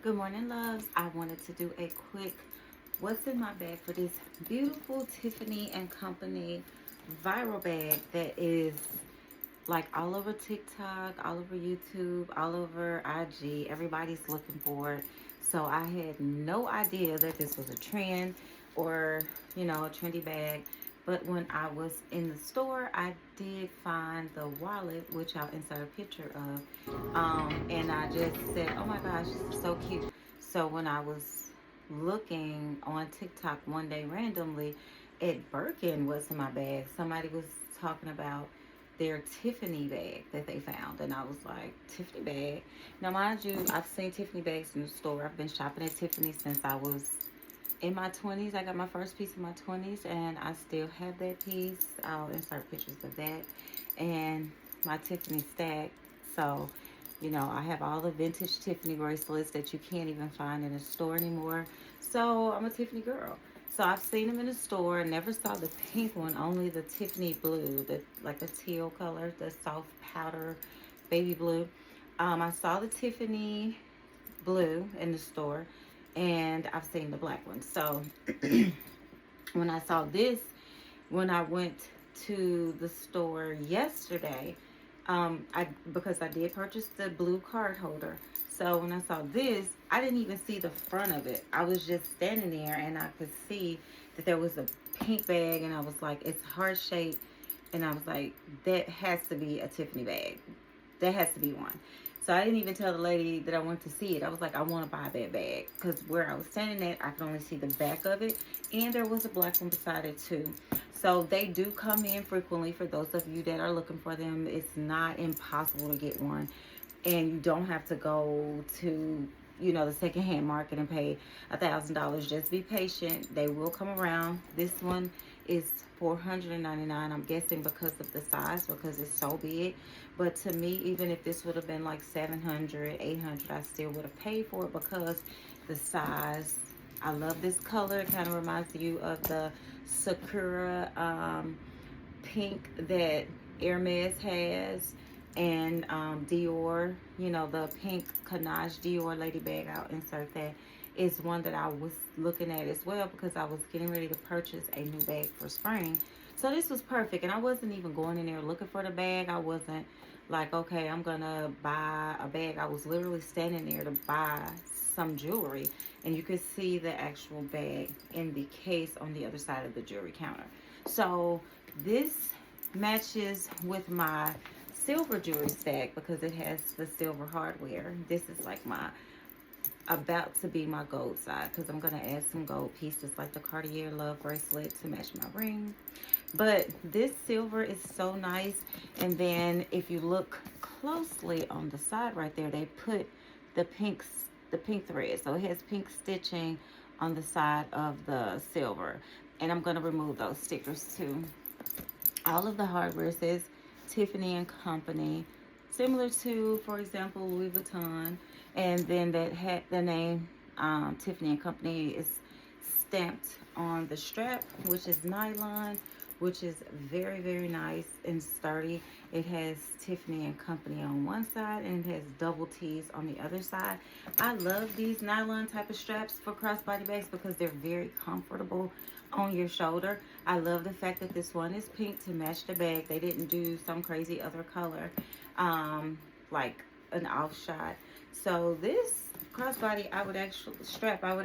Good morning, loves. I wanted to do a quick what's in my bag for this beautiful Tiffany and Company viral bag that is like all over TikTok, all over YouTube, all over IG. Everybody's looking for it. So I had no idea that this was a trend or, a trendy bag. But when I was in the store, I did find the wallet, which I'll insert a picture of. And I just said, oh my gosh, this is so cute. So when I was looking on TikTok one day randomly at Birkin, what's in my bag, somebody was talking about their Tiffany bag that they found. And I was like, Tiffany bag? Now, mind you, I've seen Tiffany bags in the store. I've been shopping at Tiffany since I was in my 20s. I got my first piece in my 20s, and I still have that piece. I'll insert pictures of that. And my Tiffany stack. So, I have all the vintage Tiffany bracelets that you can't even find in a store anymore. So, I'm a Tiffany girl. So I've seen them in the store. Never saw the pink one, only the Tiffany blue, the like a teal color, the soft powder baby blue. I saw the Tiffany blue in the store, and I've seen the black one. So when I saw this, when I went to the store yesterday, I because I did purchase the blue card holder. So when I saw this, I didn't even see the front of it. I was just standing there and I could see that there was a pink bag, and I was like, it's heart shaped, and I was like, that has to be a Tiffany bag. That has to be one. So I didn't even tell the lady that I wanted to see it. I was like, I want to buy that bag, because where I was standing at, I could only see the back of it, and there was a black one beside it too. So they do come in frequently. For those of you that are looking for them, it's not impossible to get one, and you don't have to go to the secondhand market and pay $1,000. Just be patient, they will come around. This one is $499. I'm guessing because of the size, because it's so big. But to me, even if this would have been like 700, 800, I still would have paid for it because the size. I love this color. It kind of reminds you of the Sakura pink that Hermes has, and Dior, the pink Canage Dior lady bag. I'll insert that. Is one that I was looking at as well, because I was getting ready to purchase a new bag for spring. So this was perfect, and I wasn't even going in there looking for the bag. I wasn't like, okay, I'm gonna buy a bag. I was literally standing there to buy some jewelry, and you could see the actual bag in the case on the other side of the jewelry counter. So this matches with my silver jewelry stack because it has the silver hardware. This is like my about to be my gold side, because I'm going to add some gold pieces like the Cartier Love bracelet to match my ring. But this silver is so nice. And then if you look closely on the side right there, they put the pink thread. So it has pink stitching on the side of the silver. And I'm going to remove those stickers too. All of the hardware says Tiffany and Company, similar to, for example, Louis Vuitton. And then that had the name Tiffany and Company is stamped on the strap, which is nylon, which is very, very nice and sturdy. It has Tiffany and Company on one side, and it has double T's on the other side. I love these nylon type of straps for crossbody bags because they're very comfortable on your shoulder. I love the fact that this one is pink to match the bag. They didn't do some crazy other color, like an off shot. So this crossbody I would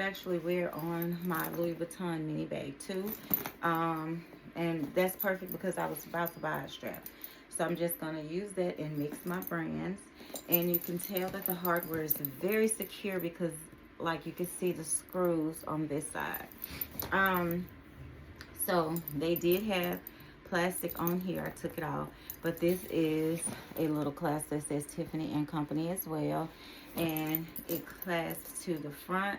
actually wear on my Louis Vuitton mini bag too. And that's perfect because I was about to buy a strap. So I'm just going to use that and mix my brands. And you can tell that the hardware is very secure because like you can see the screws on this side. So they did have plastic on here. I took it off. But this is a little clasp that says Tiffany and Company as well. And it clasps to the front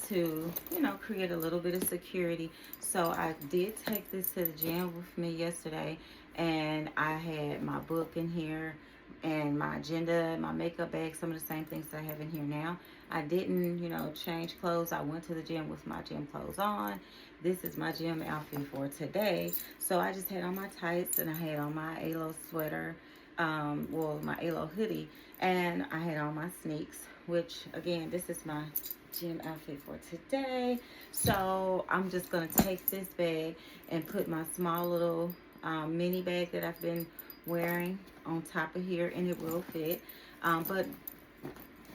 to, create a little bit of security. So I did take this to the gym with me yesterday. And I had my book in here and my agenda, my makeup bag, some of the same things that I have in here now. I didn't, change clothes. I went to the gym with my gym clothes on. This is my gym outfit for today. So I just had on my tights and I had on my ALO sweater. well, my ALO hoodie, and I had on my sneaks, which again, this is my gym outfit for today. So I'm just gonna take this bag and put my small little mini bag that I've been wearing on top of here, and it will fit. But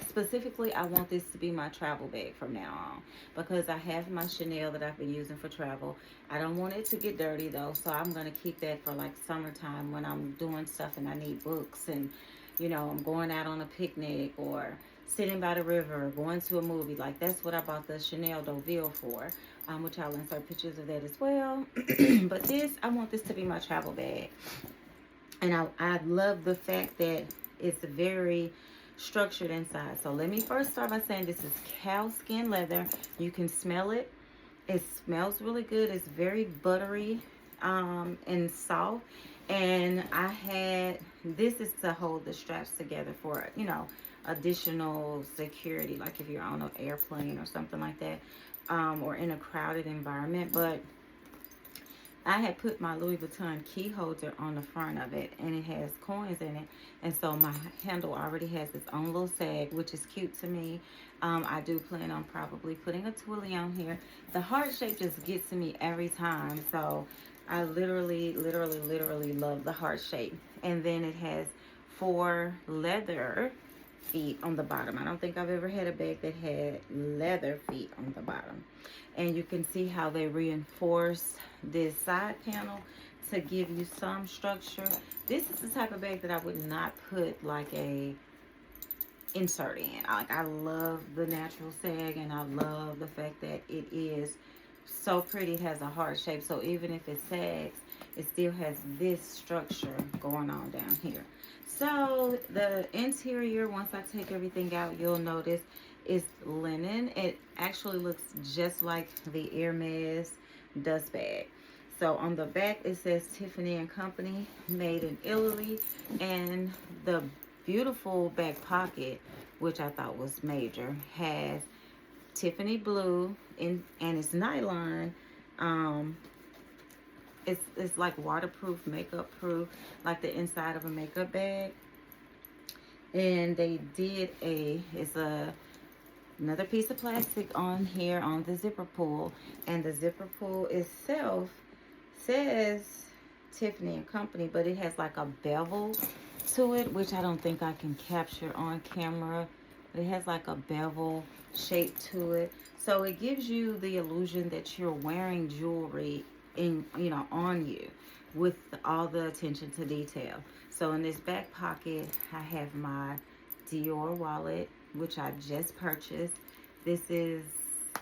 specifically, I want this to be my travel bag from now on, because I have my Chanel that I've been using for travel. I don't want it to get dirty though, so I'm going to keep that for like summertime when I'm doing stuff and I need books, and you know, I'm going out on a picnic or sitting by the river or going to a movie. Like, that's what I bought the Chanel Deauville for, which I'll insert pictures of that as well. But this, I want this to be my travel bag. And I love the fact that it's very structured inside. So let me first start by saying this is cow skin leather. You can smell it. It smells really good. It's very buttery and soft. And I had, this is to hold the straps together for, you know, additional security, like if you're on an airplane or something like that, or in a crowded environment. But I had put my Louis Vuitton key holder on the front of it, and it has coins in it, and so my handle already has its own little sag, which is cute to me. I do plan on probably putting a twilly on here. The heart shape just gets to me every time, so I literally love the heart shape. And then it has 4 leather feet on the bottom. I don't think I've ever had a bag that had leather feet on the bottom. And you can see how they reinforce this side panel to give you some structure. This is the type of bag that I would not put like a insert in. I love the natural sag, and I love the fact that it is so pretty. It has a heart shape, so even if it sags, it still has this structure going on down here. So the interior, once I take everything out, you'll notice is linen. It actually looks just like the Hermes dust bag. So on the back it says Tiffany and Company, made in Italy, and the beautiful back pocket, which I thought was major, has Tiffany blue and it's nylon. It's like waterproof, makeup proof, like the inside of a makeup bag. And they did another piece of plastic on here on the zipper pull, and the zipper pull itself says Tiffany and Company, but it has like a bevel to it, which I don't think I can capture on camera. But it has like a bevel shape to it, so it gives you the illusion that you're wearing jewelry in, you know, on you, with all the attention to detail. So in this back pocket, I have my Dior wallet, which I just purchased. This is,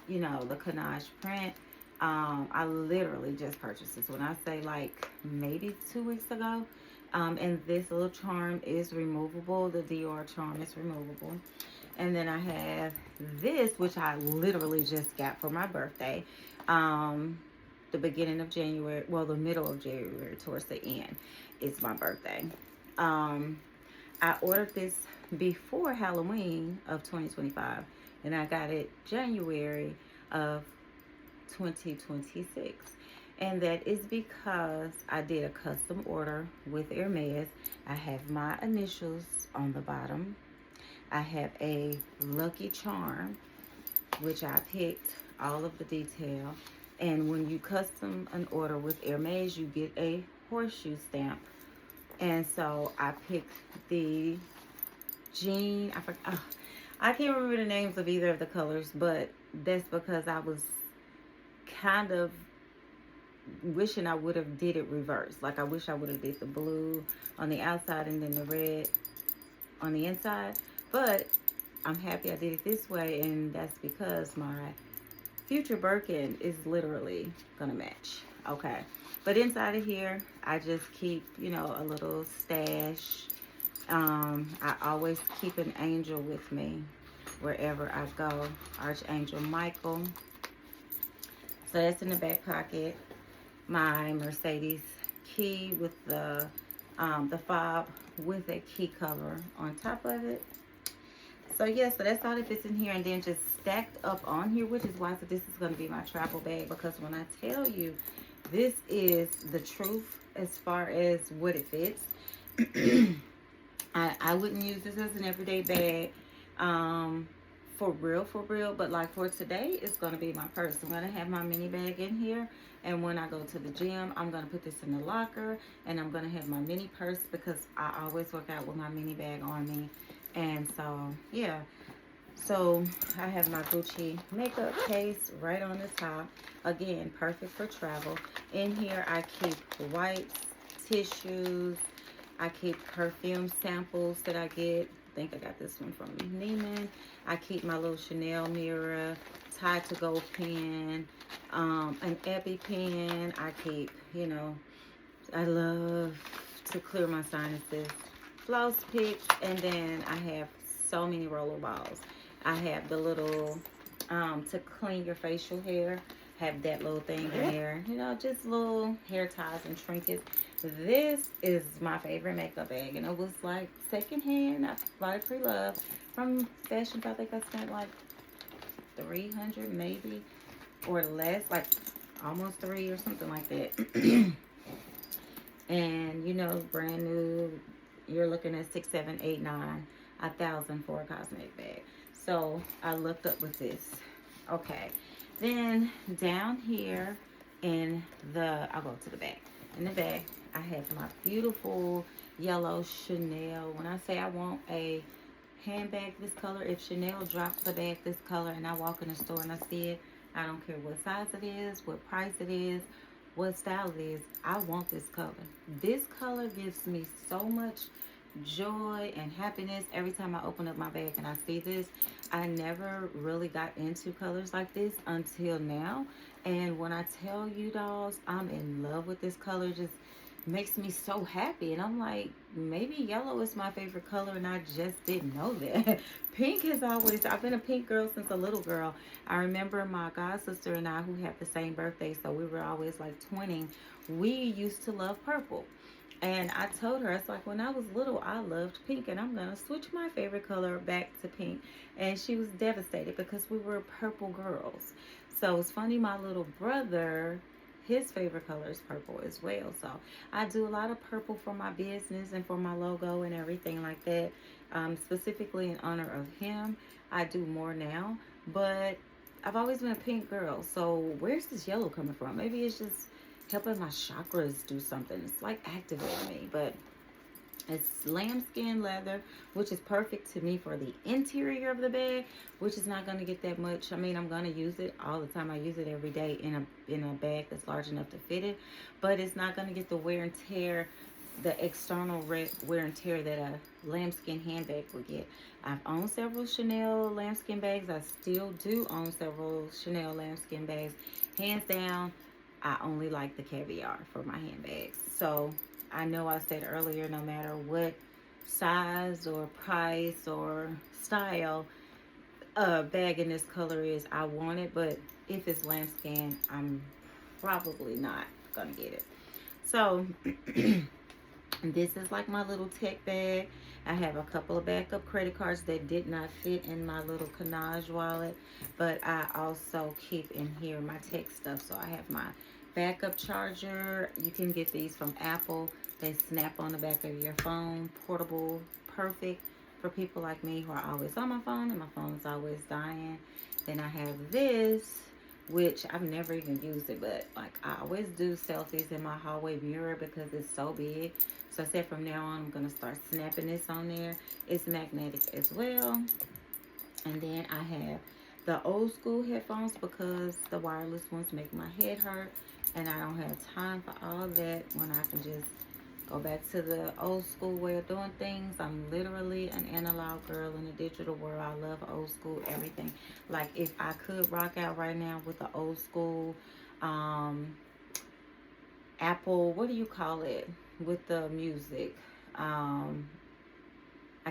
you know, the Canage print. I literally just purchased this. When I say like maybe 2 weeks ago. And this little charm is removable. The Dior charm is removable. And then I have this, which I literally just got for my birthday. The beginning of January, well, the middle of January, towards the end, it's my birthday. I ordered this before Halloween of 2025, and I got it January of 2026. And that is because I did a custom order with Hermes. I have my initials on the bottom. I have a lucky charm, which I picked all of the detail. And when you custom an order with Hermes, you get a horseshoe stamp. And so I picked the jean. I can't remember the names of either of the colors, but that's because I was kind of wishing I would have did it reverse. Like, I wish I would have did the blue on the outside and then the red on the inside. But I'm happy I did it this way, and that's because my future Birkin is literally gonna match. Okay, but inside of here I just keep, you know, a little stash. I always keep an angel with me wherever I go, Archangel Michael. So that's in the back pocket. My Mercedes key with the fob with a key cover on top of it. So yeah, so that's all that fits in here, and then just stacked up on here, which is why this is going to be my travel bag, because when I tell you this is the truth as far as what it fits. I wouldn't use this as an everyday bag, um, for real. But like for today, it's gonna be my purse. I'm gonna have my mini bag in here, and when I go to the gym, I'm gonna put this in the locker, and I'm gonna have my mini purse because I always work out with my mini bag on me. And so yeah, so I have my Gucci makeup case right on the top. Again, perfect for travel. In here, I keep wipes, tissues. I keep perfume samples that I get. I think I got this one from Neiman. I keep my little Chanel mirror, Tide to Go pen, an Epi pen. I keep, I love to clear my sinuses, floss picks, and then I have so many roller balls. I have the little to clean your facial hair. Have that little thing in there. Just little hair ties and trinkets. This is my favorite makeup bag, and it was like secondhand. I bought it pre-love from Fashion. I think I spent like 300 maybe or less, like almost three or something like that. And brand new, you're looking at 6, 7, 8, 9, 1,000 for a cosmetic bag. So I looked up with this. Okay, then down here I'll go to the back. In the back, I have my beautiful yellow Chanel. When I say I want a handbag this color, if Chanel drops the bag this color and I walk in the store and I see it, I don't care what size it is, what price it is, what style it is, I want this color. This color gives me so much joy and happiness every time I open up my bag and I see this. I never really got into colors like this until now. And when I tell you, dolls, I'm in love with this color. Just makes me so happy. And I'm like, maybe yellow is my favorite color and I just didn't know that. Pink has always, I've been a pink girl since a little girl. I remember my god sister and I, who have the same birthday, so we were always like twinning. We used to love purple. And I told her, it's like, when I was little, I loved pink, and I'm going to switch my favorite color back to pink. And she was devastated because we were purple girls. So it's funny, my little brother, his favorite color is purple as well. So I do a lot of purple for my business and for my logo and everything like that. Specifically in honor of him, I do more now. But I've always been a pink girl. So where's this yellow coming from? Maybe it's just helping my chakras do something. It's like activating me. But it's lambskin leather, which is perfect to me for the interior of the bag, which is not going to get that much. I mean, I'm going to use it all the time. I use it every day in a bag that's large enough to fit it, but it's not going to get the wear and tear, the external wear and tear that a lambskin handbag would get. I've owned several Chanel lambskin bags. I still do own several Chanel lambskin bags. Hands down, I only like the caviar for my handbags. So I know I said earlier, no matter what size or price or style a bag in this color is, I want it. But if it's lambskin, I'm probably not gonna get it. So this is like my little tech bag. I have a couple of backup credit cards that did not fit in my little Canage wallet, but I also keep in here my tech stuff. So I have my backup charger. You can get these from Apple. They snap on the back of your phone. Portable, perfect for people like me who are always on my phone and my phone is always dying. Then I have this, which I've never even used it, but like I always do selfies in my hallway mirror because it's so big. So I said from now on I'm gonna start snapping this on there. It's magnetic as well. And then I have the old school headphones because the wireless ones make my head hurt, and I don't have time for all that when I can just go back to the old school way of doing things. I'm literally an analog girl in a digital world. I love old school everything. Like if I could rock out right now with the old school Apple, what do you call it, with the music? I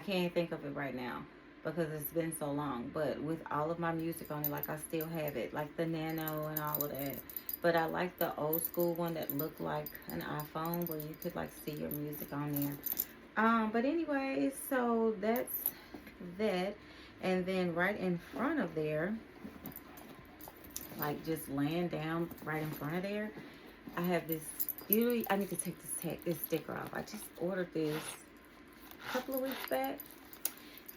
can't think of it right now because it's been so long. But with all of my music on it, like I still have it, like the Nano and all of that. But I like the old school one that looked like an iPhone where you could like see your music on there. But anyway, so that's that. And then right in front of there, like just laying down right in front of there, I have this beauty. I need to take this sticker off. I just ordered this couple of weeks back.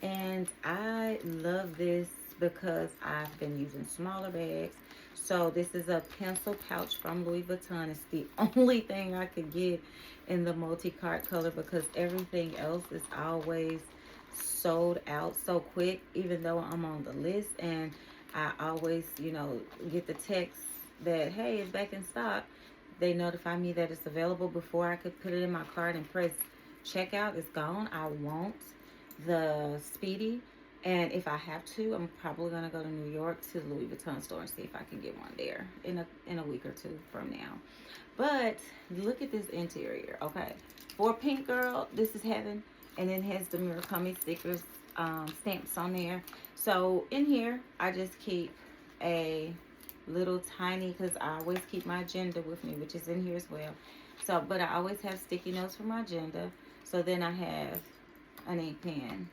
And I love this because I've been using smaller bags. So this is a pencil pouch from Louis Vuitton. It's the only thing I could get in the multi-cart color because everything else is always sold out so quick, even though I'm on the list. And I always, you know, get the text that, hey, it's back in stock. They notify me that it's available before I could put it in my cart and press checkout. It's gone. I won't the Speedy, and if I have to, I'm probably gonna go to New York to the Louis Vuitton store and see if I can get one there in a week or two from now. But look at this interior. Okay, for a pink girl, this is heaven, and it has the Murakami stickers, stamps on there. So in here, I just keep a little tiny, because I always keep my agenda with me, which is in here as well. So, but I always have sticky notes for my agenda. So then I have an ink pen.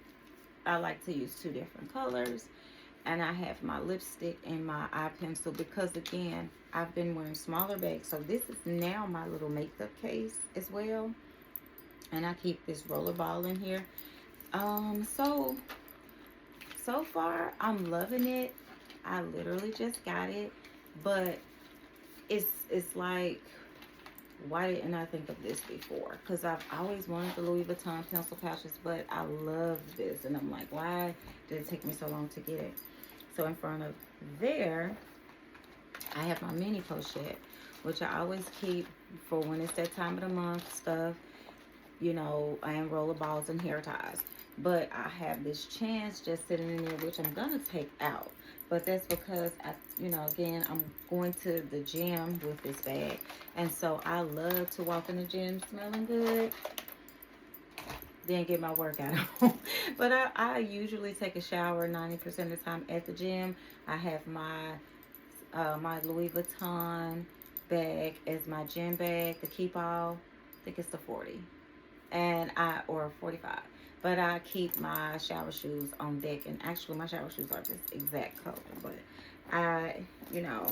I like to use 2 different colors. And I have my lipstick and my eye pencil because, again, I've been wearing smaller bags. So this is now my little makeup case as well. And I keep this roller ball in here. So far, I'm loving it. I literally just got it. But it's like, why didn't I think of this before? Because I've always wanted the Louis Vuitton pencil pouches, but I love this. And I'm like, why did it take me so long to get it? So in front of there, I have my mini pochette, which I always keep for when it's that time of the month stuff, you know, and roller balls and hair ties. But I have this chance just sitting in there, which I'm going to take out. But that's because, you know, again, I'm going to the gym with this bag. And so I love to walk in the gym smelling good, then get my workout on. But I usually take a shower 90% of the time at the gym. I have my my Louis Vuitton bag as my gym bag, the keep all. I think it's the 40. Or 45. But I keep my shower shoes on deck. And actually, my shower shoes are this exact color. But you know,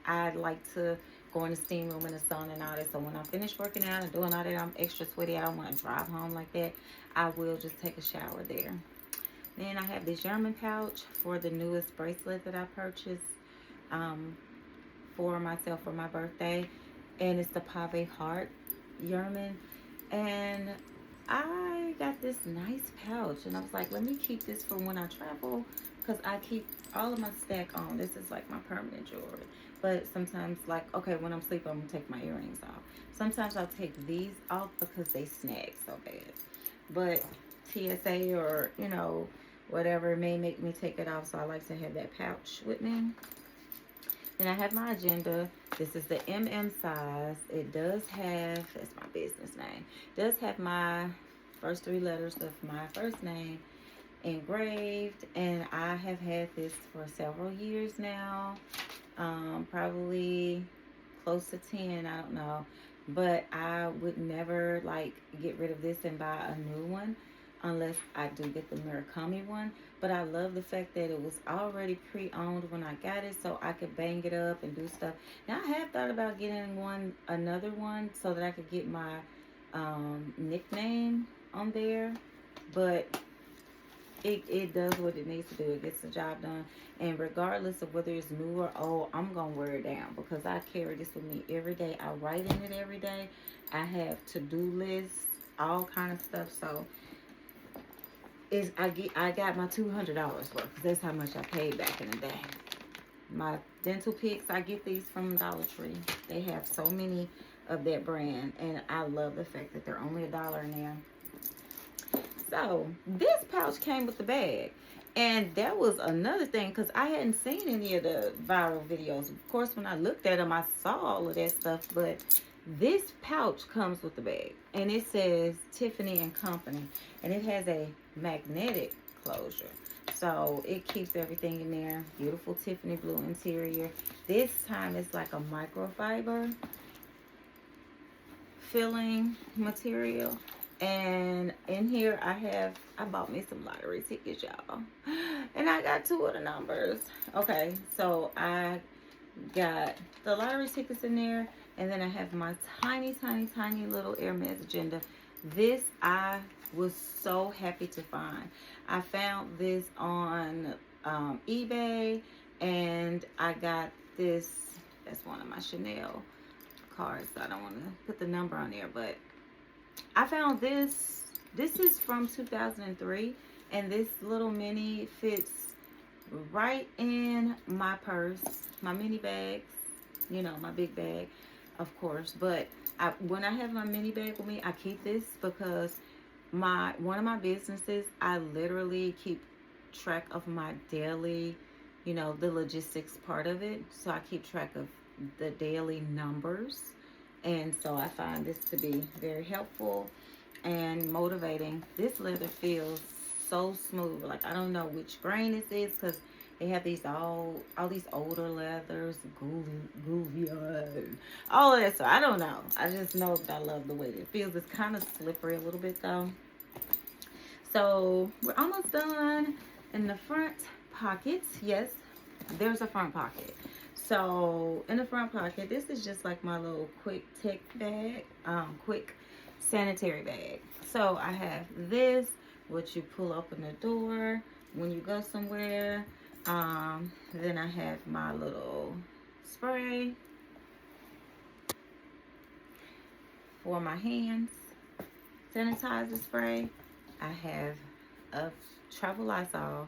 I like to go in the steam room in the sun and all that. So when I finish working out and doing all that, I'm extra sweaty. I don't want to drive home like that. I will just take a shower there. Then I have this German pouch for the newest bracelet that I purchased for myself for my birthday. And it's the Pave Heart German. And I got this nice pouch, and I was like, let me keep this for when I travel, because I keep all of my stack on. This is like my permanent jewelry. But sometimes, like, okay, when I'm sleeping, I'm going to take my earrings off. Sometimes I'll take these off because they snag so bad. But TSA or, you know, whatever may make me take it off, so I like to have that pouch with me. Then I have my agenda. This is the MM size. It does have, that's my business name, it does have my first 3 letters of my first name engraved. And I have had this for several years now. Probably close to 10, I don't know. But I would never, like, get rid of this and buy a new one unless I do get the Murakami one. But I love the fact that it was already pre-owned when I got it, so I could bang it up and do stuff. Now, I have thought about getting another one, so that I could get my nickname on there. But it does what it needs to do. It gets the job done. And regardless of whether it's new or old, I'm going to wear it down because I carry this with me every day. I write in it every day. I have to-do lists, all kind of stuff. So I got my $200 worth. That's how much I paid back in the day. My dental picks, I get these from Dollar Tree. They have so many of that brand, and I love the fact that they're only $1 in there. So this pouch came with the bag, and that was another thing because I hadn't seen any of the viral videos. Of course, when I looked at them, I saw all of that stuff, but this pouch comes with the bag, and it says Tiffany and Company, and it has a magnetic closure, so it keeps everything in there. Beautiful Tiffany blue interior. This time it's like a microfiber filling material. And in here I bought me some lottery tickets, y'all, and I got 2 of the numbers. Okay, so I got the lottery tickets in there. And then I have my tiny, tiny, tiny little Hermes agenda. This I was so happy to find. I found this on eBay, and I got this. That's one of my Chanel cards. So I don't want to put the number on there, but I found this. This is from 2003, and this little mini fits right in my purse, my mini bags, you know, my big bag, of course. But when I have my mini bag with me, I keep this because one of my businesses, I literally keep track of my daily, you know, the logistics part of it. So I keep track of the daily numbers. And so I find this to be very helpful and motivating. This leather feels so smooth. Like, I don't know which grain this is because they have these all these older leathers, Gouvion, all of that. So I don't know. I just know that I love the way it feels. It's kind of slippery a little bit though. So we're almost done. In the front pockets, yes, there's a front pocket. So in the front pocket, this is just like my little quick tech bag, quick sanitary bag. So I have this, which you pull open the door when you go somewhere. Then I have my little spray for my hands, sanitizer spray. I have a travel Lysol.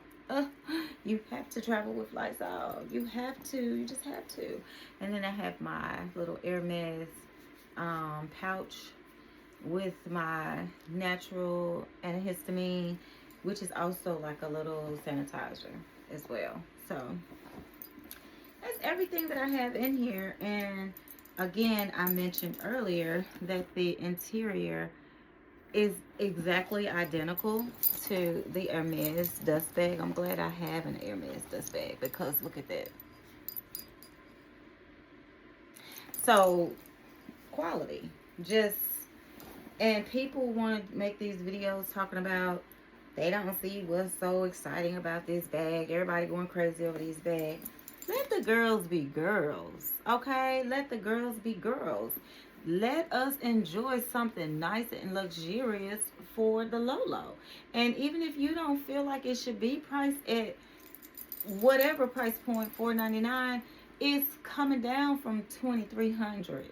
You have to travel with Lysol. You have to. You just have to. And then I have my little Hermes pouch with my natural antihistamine, which is also like a little sanitizer as well. So that's everything that I have in here. And again, I mentioned earlier that the interior is exactly identical to the Hermes dust bag. I'm glad I have an Hermes dust bag because look at that. So quality, just, and people want to make these videos talking about they don't see what's so exciting about this bag. Everybody going crazy over these bags. Let the girls be girls, okay? Let the girls be girls. Let us enjoy something nice and luxurious for the low. And even if you don't feel like it should be priced at whatever price point, $4.99, it's coming down from $2,300,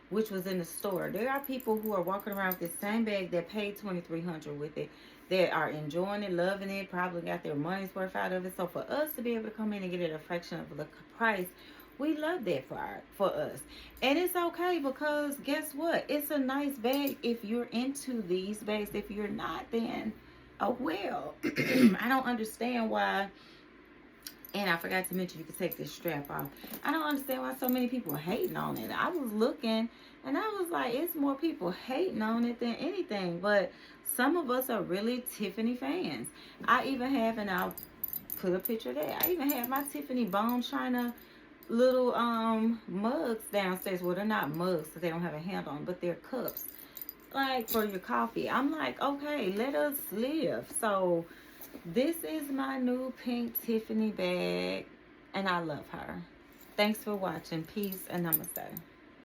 which was in the store. There are people who are walking around with the same bag that paid $2,300 with it. They are enjoying it, loving it, probably got their money's worth out of it. So for us to be able to come in and get it a fraction of the price, we love that for us. And it's okay because guess what? It's a nice bag if you're into these bags. If you're not, then oh well. I don't understand why. And I forgot to mention you can take this strap off. I don't understand why so many people are hating on it. I was looking and I was like, it's more people hating on it than anything. But some of us are really Tiffany fans. I even have, and I'll put a picture there, I even have my Tiffany bone china little mugs downstairs. Well, they're not mugs because they don't have a handle on, but they're cups, like for your coffee. I'm like, okay, let us live. So this is my new pink Tiffany bag, and I love her. Thanks for watching. Peace and namaste.